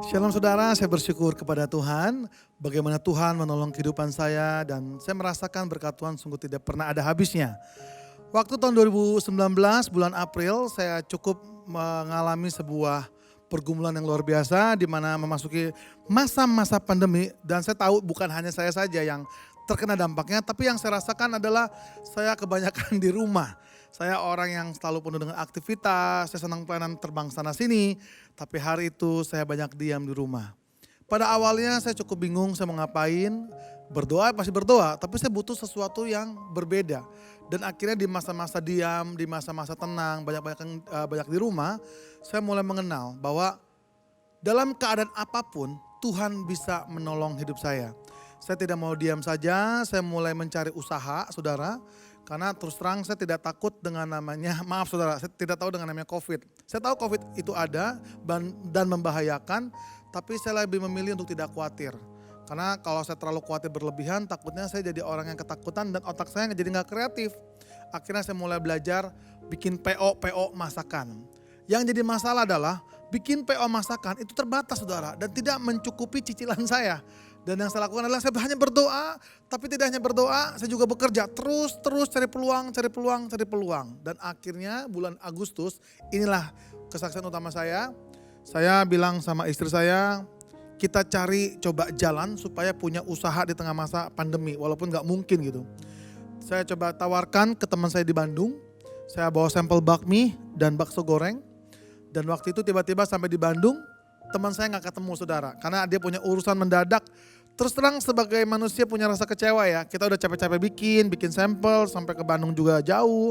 Shalom saudara, saya bersyukur kepada Tuhan. Bagaimana Tuhan menolong kehidupan saya dan saya merasakan berkat Tuhan sungguh tidak pernah ada habisnya. Waktu tahun 2019 bulan April saya cukup mengalami sebuah pergumulan yang luar biasa di mana memasuki masa-masa pandemi dan saya tahu bukan hanya saya saja yang terkena dampaknya, tapi yang saya rasakan adalah saya kebanyakan di rumah. Saya orang yang selalu penuh dengan aktivitas, saya senang pelayanan terbang sana sini, tapi hari itu saya banyak diam di rumah. Pada awalnya saya cukup bingung saya mau ngapain, berdoa pasti berdoa, tapi saya butuh sesuatu yang berbeda. Dan akhirnya di masa-masa diam, di masa-masa tenang, banyak di rumah, saya mulai mengenal bahwa dalam keadaan apapun Tuhan bisa menolong hidup saya. Saya tidak mau diam saja, saya mulai mencari usaha saudara. Karena terus terang saya tidak takut dengan namanya, maaf saudara, saya tidak tahu dengan namanya COVID. Saya tahu COVID itu ada dan membahayakan, tapi saya lebih memilih untuk tidak khawatir. Karena kalau saya terlalu khawatir berlebihan, takutnya saya jadi orang yang ketakutan dan otak saya jadi gak kreatif. Akhirnya saya mulai belajar bikin PO masakan. Yang jadi masalah adalah bikin PO masakan itu terbatas saudara dan tidak mencukupi cicilan saya. Dan yang saya lakukan adalah saya hanya berdoa, tapi tidak hanya berdoa, saya juga bekerja terus cari peluang. Dan akhirnya bulan Agustus inilah kesaksian utama saya. Saya bilang sama istri saya, kita cari coba jalan supaya punya usaha di tengah masa pandemi, walaupun gak mungkin gitu. Saya coba tawarkan ke teman saya di Bandung, saya bawa sampel bakmi dan bakso goreng. Dan waktu itu tiba-tiba sampai di Bandung, teman saya gak ketemu saudara, karena dia punya urusan mendadak. Terus terang sebagai manusia punya rasa kecewa ya, kita udah capek-capek bikin sampel sampai ke Bandung juga jauh,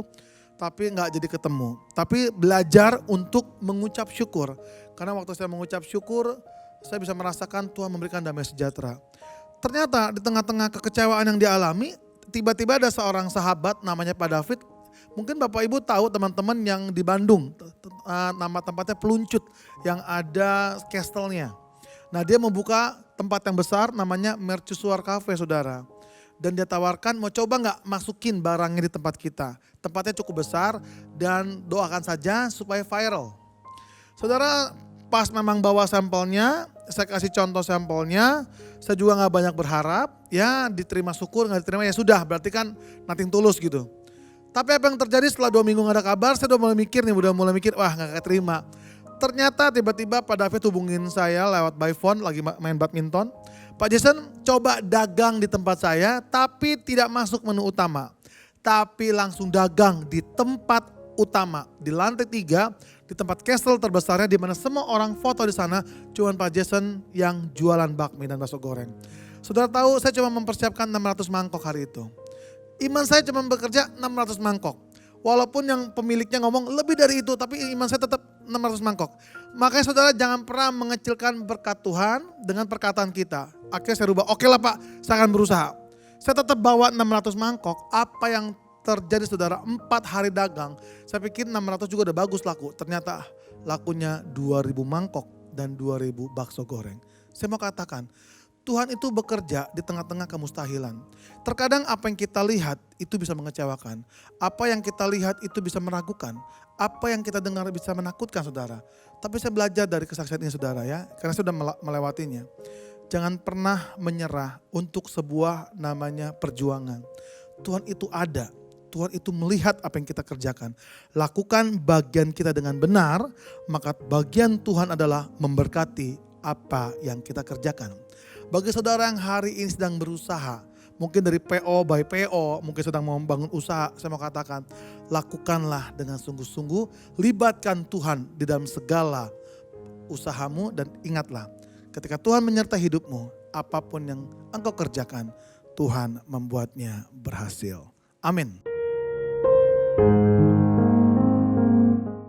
tapi gak jadi ketemu. Tapi belajar untuk mengucap syukur, karena waktu saya mengucap syukur, saya bisa merasakan Tuhan memberikan damai sejahtera. Ternyata di tengah-tengah kekecewaan yang dialami, tiba-tiba ada seorang sahabat namanya Pak David. Mungkin Bapak Ibu tahu teman-teman yang di Bandung, nama tempatnya Peluncut yang ada castle-nya. Nah dia membuka tempat yang besar namanya Mercusuar Cafe saudara. Dan dia tawarkan mau coba gak masukin barangnya di tempat kita. Tempatnya cukup besar dan doakan saja supaya viral. Saudara pas memang bawa sampelnya, saya kasih contoh sampelnya, saya juga gak banyak berharap, ya diterima syukur gak diterima ya sudah berarti kan nothing tulus gitu. Tapi apa yang terjadi setelah 2 minggu gak ada kabar, saya udah mulai mikir wah gak keterima. Ternyata tiba-tiba Pak David hubungin saya lewat by phone lagi main badminton. Pak Jason coba dagang di tempat saya tapi tidak masuk menu utama. Tapi langsung dagang di tempat utama di lantai 3 di tempat castle terbesarnya di mana semua orang foto di sana cuman Pak Jason yang jualan bakmi dan bakso goreng. Saudara tahu saya cuma mempersiapkan 600 mangkok hari itu. Iman saya cuma bekerja 600 mangkok. Walaupun yang pemiliknya ngomong lebih dari itu, tapi iman saya tetap 600 mangkok. Makanya saudara jangan pernah mengecilkan berkat Tuhan dengan perkataan kita. Akhirnya saya rubah, oke lah Pak, saya akan berusaha. Saya tetap bawa 600 mangkok, apa yang terjadi saudara 4 hari dagang. Saya pikir 600 juga udah bagus laku, ternyata lakunya 2000 mangkok dan 2000 bakso goreng. Saya mau katakan, Tuhan itu bekerja di tengah-tengah kemustahilan. Terkadang apa yang kita lihat itu bisa mengecewakan. Apa yang kita lihat itu bisa meragukan. Apa yang kita dengar bisa menakutkan saudara. Tapi saya belajar dari kesaksian ini saudara ya. Karena saya sudah melewatinya. Jangan pernah menyerah untuk sebuah namanya perjuangan. Tuhan itu ada. Tuhan itu melihat apa yang kita kerjakan. Lakukan bagian kita dengan benar. Maka bagian Tuhan adalah memberkati apa yang kita kerjakan. Bagi saudara yang hari ini sedang berusaha, mungkin dari PO by PO, mungkin sedang mau membangun usaha, saya mau katakan, lakukanlah dengan sungguh-sungguh, libatkan Tuhan di dalam segala usahamu dan ingatlah, ketika Tuhan menyertai hidupmu, apapun yang engkau kerjakan, Tuhan membuatnya berhasil. Amin.